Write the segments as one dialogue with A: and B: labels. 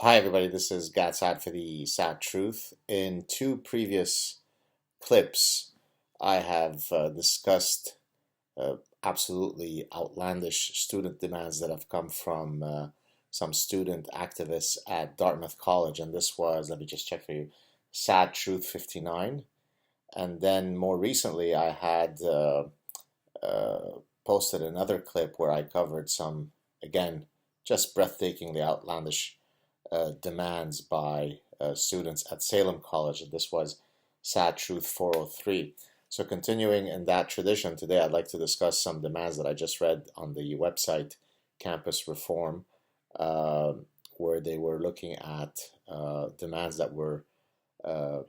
A: Hi, everybody. This is Saad for the Sad Truth. In two previous clips, I have discussed absolutely outlandish student demands that have come from some student activists at Dartmouth College. And this was, let me just check for you, Sad Truth 59. And then more recently, I had posted another clip where I covered some, again, just breathtakingly outlandish demands by students at Salem College. This was Sad Truth 403. So, continuing in that tradition, today I'd like to discuss some demands that I just read on the website Campus Reform, uh, where they were looking at demands that were uh,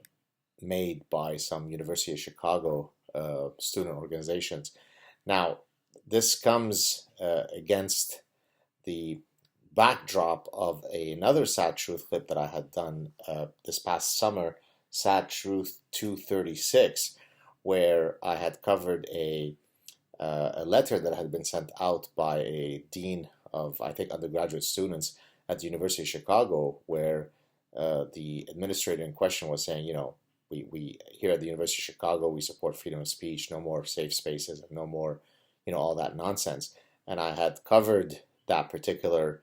A: made by some University of Chicago student organizations. Now, this comes against the backdrop of another Sad Truth clip that I had done this past summer, Sad Truth 236, where I had covered a letter that had been sent out by a dean of, I think, undergraduate students at the University of Chicago, where the administrator in question was saying, we here at the University of Chicago, we support freedom of speech, no more safe spaces, and no more, all that nonsense. And I had covered that particular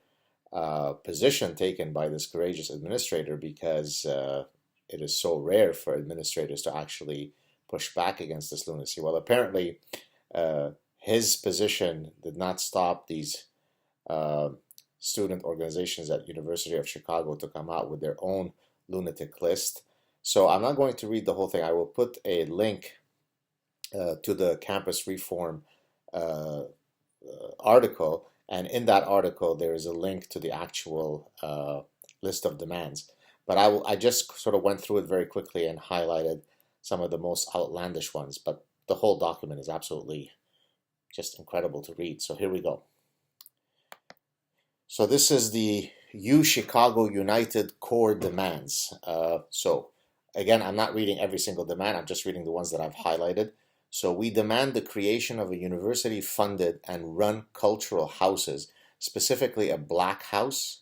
A: position taken by this courageous administrator because it is so rare for administrators to actually push back against this lunacy. Well, apparently, uh, his position did not stop these uh, student organizations at University of Chicago to come out with their own lunatic list. So I'm not going to read the whole thing. I will put a link to the campus reform article, and in that article there is a link to the actual list of demands. But I just sort of went through it very quickly and highlighted some of the most outlandish ones. But the whole document is absolutely just incredible to read. So here we go. So this is the UChicago United core demands. So again, I'm not reading every single demand. I'm just reading the ones that I've highlighted. So we demand the creation of a university-funded and run cultural houses, specifically a Black house,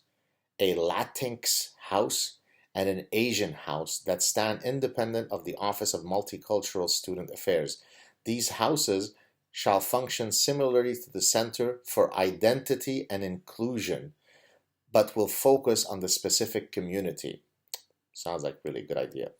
A: a Latinx house, and an Asian house that stand independent of the Office of Multicultural Student Affairs. These houses shall function similarly to the Center for Identity and Inclusion, but will focus on the specific community. Sounds like a really good idea.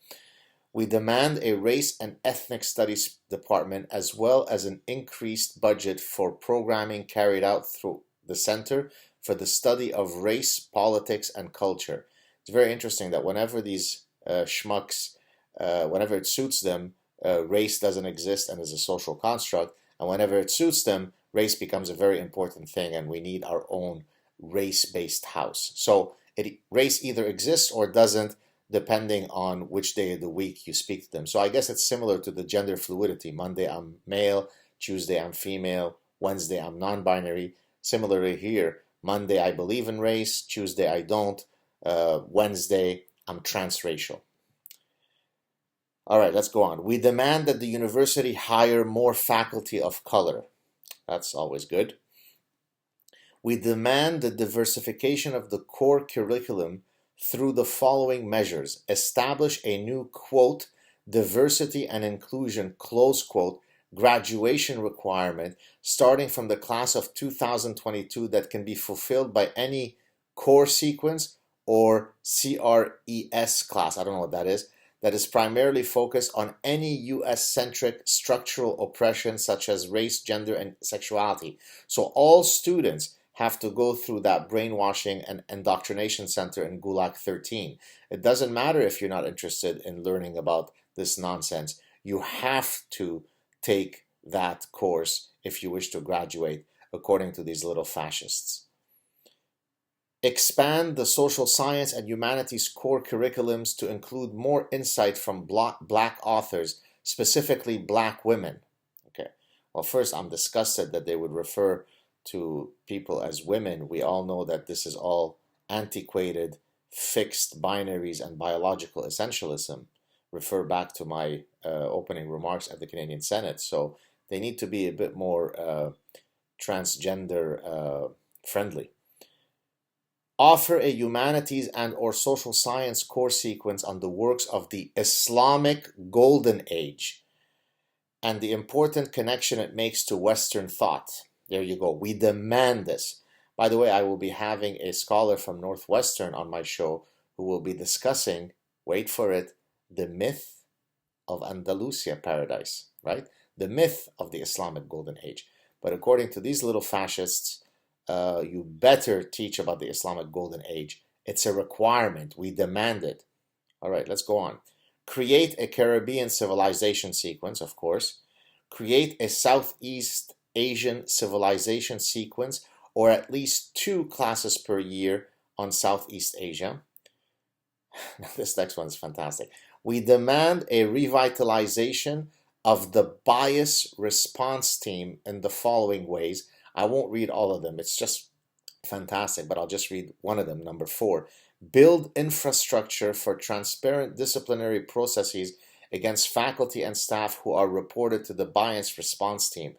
A: We demand a race and ethnic studies department as well as an increased budget for programming carried out through the Center for the Study of Race, Politics, and Culture. It's very interesting that whenever these schmucks, whenever it suits them, race doesn't exist and is a social construct. And whenever it suits them, race becomes a very important thing, and we need our own race-based house. So race either exists or doesn't, depending on which day of the week you speak to them. So I guess it's similar to the gender fluidity. Monday I'm male, Tuesday I'm female, Wednesday I'm non-binary. Similarly here, Monday I believe in race, Tuesday I don't, Wednesday I'm transracial. All right, let's go on. We demand that the university hire more faculty of color. That's always good. We demand the diversification of the core curriculum through the following measures. Establish a new, quote, diversity and inclusion, close quote, graduation requirement starting from the class of 2022 that can be fulfilled by any core sequence or CRES class. I don't know what that is primarily focused on any US-centric structural oppression such as race, gender, and sexuality. So all students have to go through that brainwashing and indoctrination center in Gulag 13. It doesn't matter if you're not interested in learning about this nonsense. You have to take that course if you wish to graduate, according to these little fascists. Expand the social science and humanities core curriculums to include more insight from black authors, specifically black women. Okay. Well, first, I'm disgusted that they would refer to people as women. We all know that this is all antiquated, fixed binaries and biological essentialism. Refer back to my opening remarks at the Canadian Senate. So they need to be a bit more transgender friendly. Offer a humanities and or social science course sequence on the works of the Islamic Golden Age and the important connection it makes to Western thought. There you go. We demand this. By the way, I will be having a scholar from Northwestern on my show who will be discussing, wait for it, the myth of Andalusia paradise, right? The myth of the Islamic Golden Age. But according to these little fascists, you better teach about the Islamic Golden Age. It's a requirement. We demand it. All right, let's go on. Create a Caribbean civilization sequence, of course. Create a Southeast Asian civilization sequence, or at least 2 classes per year on Southeast Asia. This next one is fantastic. We demand a revitalization of the bias response team in the following ways. I won't read all of them. It's just fantastic, but I'll just read one of them. Number 4, build infrastructure for transparent disciplinary processes against faculty and staff who are reported to the bias response team.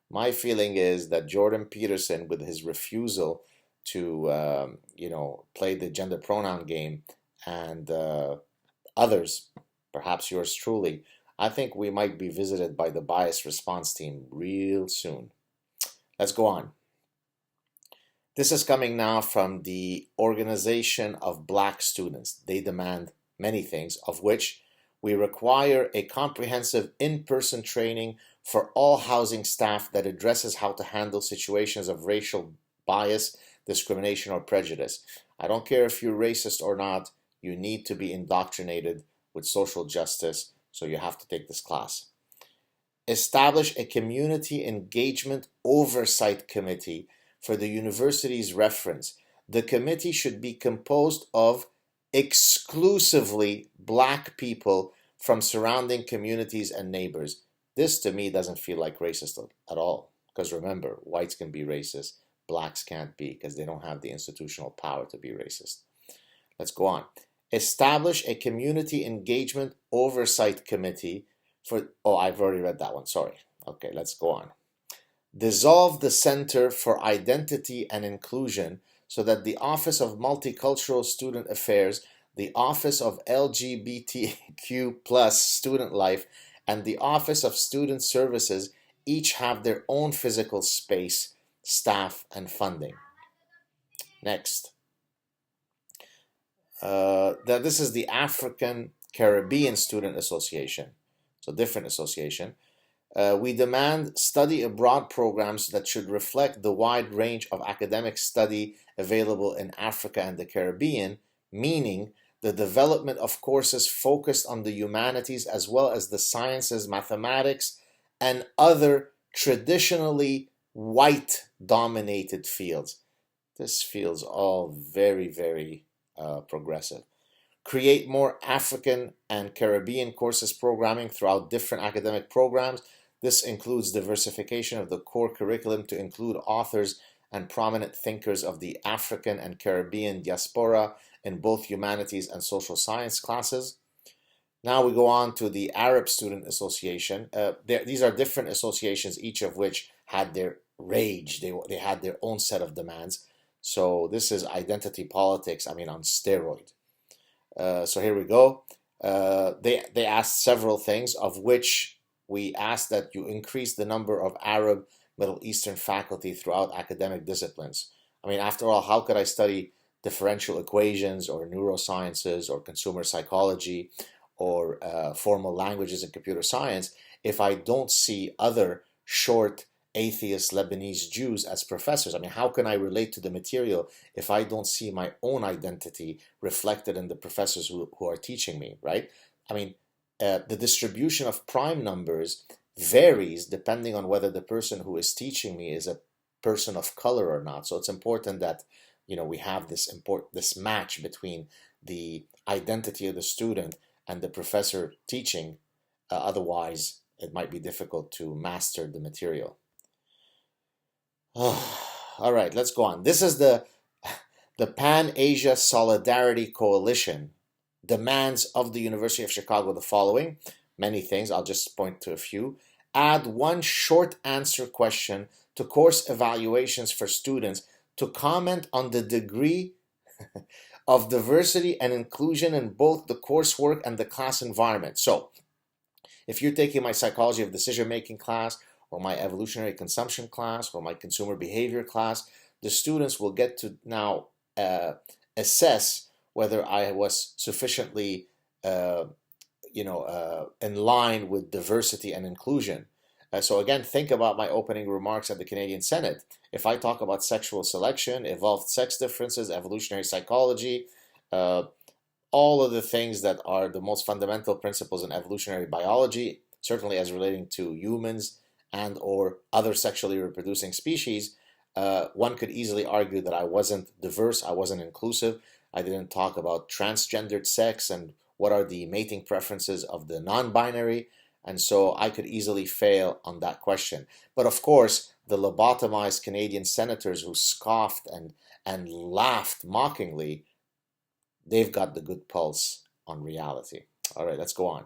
A: My feeling is that Jordan Peterson, with his refusal to, play the gender pronoun game, and others, perhaps yours truly, I think we might be visited by the bias response team real soon. Let's go on. This is coming now from the Organization of Black Students. They demand many things, of which we require a comprehensive in-person training for all housing staff that addresses how to handle situations of racial bias, discrimination, or prejudice. I don't care if you're racist or not, you need to be indoctrinated with social justice, so you have to take this class. Establish a community engagement oversight committee for the university's reference. The committee should be composed of exclusively Black people from surrounding communities and neighbors. This to me doesn't feel like racist at all, because remember, whites can be racist, Blacks can't be, because they don't have the institutional power to be racist. Let's go on. Establish a community engagement oversight committee for, I've already read that one, sorry. Okay, let's go on. Dissolve the Center for Identity and Inclusion so that the Office of Multicultural Student Affairs, the Office of LGBTQ plus Student Life, and the Office of Student Services each have their own physical space, staff, and funding. Next. This is the African Caribbean Student Association, so different association. We demand study abroad programs that should reflect the wide range of academic study available in Africa and the Caribbean, meaning the development of courses focused on the humanities as well as the sciences, mathematics, and other traditionally white-dominated fields. This feels all very, very progressive. Create more African and Caribbean courses programming throughout different academic programs. This includes diversification of the core curriculum to include authors and prominent thinkers of the African and Caribbean diaspora in both humanities and social science classes. Now we go on to the Arab Student Association. These are different associations, each of which had their rage. They had their own set of demands. So this is identity politics, on steroid. So here we go. They asked several things, of which we asked that you increase the number of Arab Middle Eastern faculty throughout academic disciplines. After all, how could I study differential equations or neurosciences or consumer psychology or formal languages and computer science if I don't see other short atheist Lebanese Jews as professors? How can I relate to the material if I don't see my own identity reflected in the professors who are teaching me, right? The distribution of prime numbers varies depending on whether the person who is teaching me is a person of color or not. So it's important that we have this match between the identity of the student and the professor teaching. Otherwise, it might be difficult to master the material. All right, let's go on. This is the Pan-Asia Solidarity Coalition demands of the University of Chicago the following. Many things, I'll just point to a few. Add one short answer question to course evaluations for students to comment on the degree of diversity and inclusion in both the coursework and the class environment. So, if you're taking my psychology of decision making class, or my evolutionary consumption class, or my consumer behavior class, the students will get to now assess whether I was sufficiently in line with diversity and inclusion. So again, think about my opening remarks at the Canadian Senate. If I talk about sexual selection, evolved sex differences, evolutionary psychology, all of the things that are the most fundamental principles in evolutionary biology, certainly as relating to humans and or other sexually reproducing species, one could easily argue that I wasn't diverse, I wasn't inclusive. I didn't talk about transgendered sex and what are the mating preferences of the non-binary, and so I could easily fail on that question. But of course, the lobotomized Canadian senators who scoffed and laughed mockingly, they've got the good pulse on reality. All right, let's go on.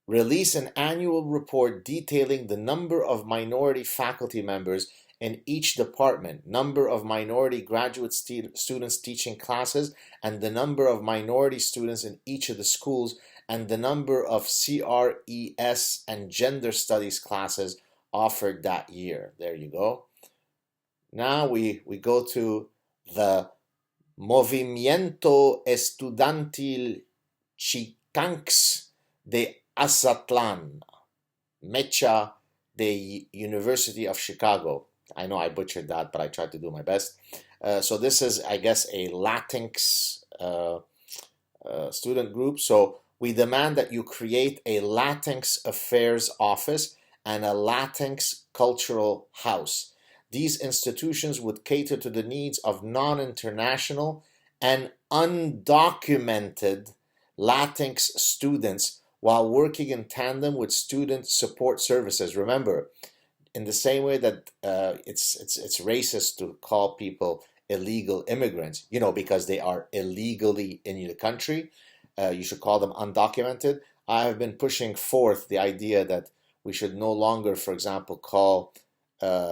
A: Release an annual report detailing the number of minority faculty members in each department, number of minority graduate students teaching classes, and the number of minority students in each of the schools, and the number of CRES and gender studies classes offered that year. There you go. Now we go to the Movimiento Estudiantil Chicanx de Azatlan, Mecha de University of Chicago. I know I butchered that, but I tried to do my best. So this is, I guess, a Latinx student group. So we demand that you create a Latinx Affairs Office and a Latinx Cultural House. These institutions would cater to the needs of non-international and undocumented Latinx students while working in tandem with student support services. Remember, in the same way that it's racist to call people illegal immigrants, because they are illegally in the country, you should call them undocumented. I have been pushing forth the idea that we should no longer, for example, call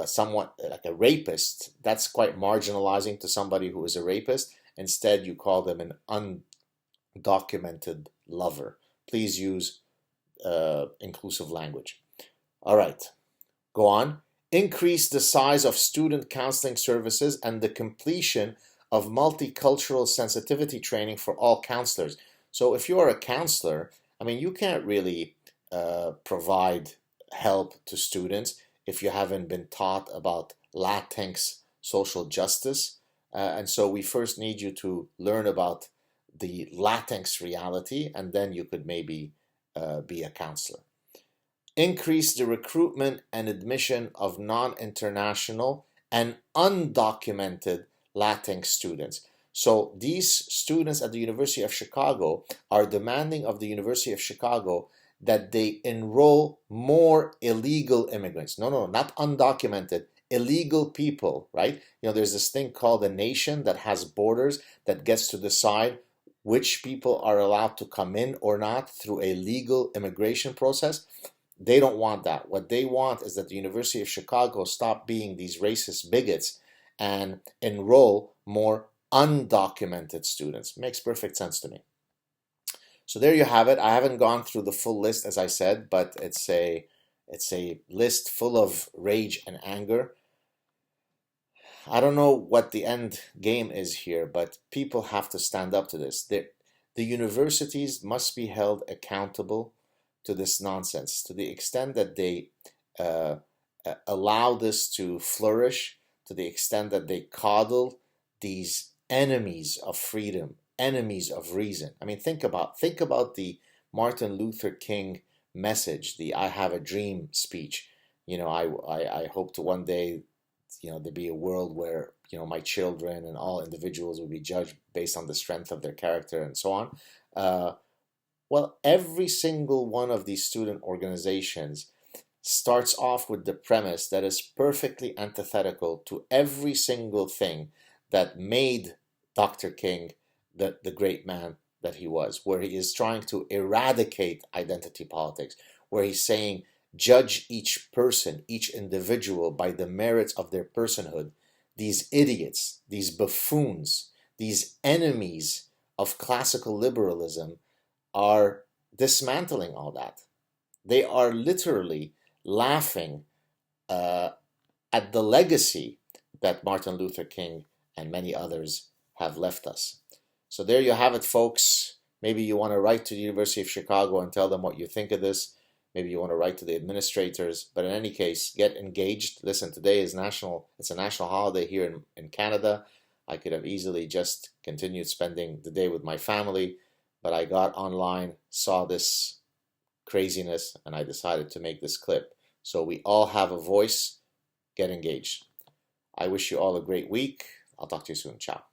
A: someone like a rapist. That's quite marginalizing to somebody who is a rapist. Instead, you call them an undocumented lover. Please use inclusive language. All right, go on. Increase the size of student counseling services and the completion of multicultural sensitivity training for all counselors. So if you are a counselor, you can't really provide help to students if you haven't been taught about Latinx social justice. And so we first need you to learn about the Latinx reality, and then you could maybe be a counselor. Increase the recruitment and admission of non-international and undocumented Latinx students. So these students at the University of Chicago are demanding of the University of Chicago that they enroll more illegal immigrants. No, not undocumented, illegal people, right? There's this thing called a nation that has borders that gets to decide which people are allowed to come in or not through a legal immigration process. They don't want that. What they want is that the University of Chicago stop being these racist bigots and enroll more undocumented students. Makes perfect sense to me. So there you have it. I haven't gone through the full list, as I said, but it's a list full of rage and anger. I don't know what the end game is here, but people have to stand up to this. The universities must be held accountable to this nonsense, to the extent that they allow this to flourish, to the extent that they coddle these enemies of freedom, enemies of reason. Think about the Martin Luther King message, the "I Have a Dream" speech. I hope to one day, there be a world where my children and all individuals will be judged based on the strength of their character and so on. Well, every single one of these student organizations starts off with the premise that is perfectly antithetical to every single thing that made Dr. King the great man that he was, where he is trying to eradicate identity politics, where he's saying, judge each person, each individual by the merits of their personhood. These idiots, these buffoons, these enemies of classical liberalism are dismantling all that. They are literally laughing at the legacy that Martin Luther King and many others have left us. So there you have it, folks. Maybe you want to write to the University of Chicago and tell them what you think of this. Maybe you want to write to the administrators. But in any case, get engaged. Listen, today is it's a national holiday here in Canada. I could have easily just continued spending the day with my family, but I got online, saw this craziness, and I decided to make this clip. So we all have a voice. Get engaged. I wish you all a great week. I'll talk to you soon. Ciao.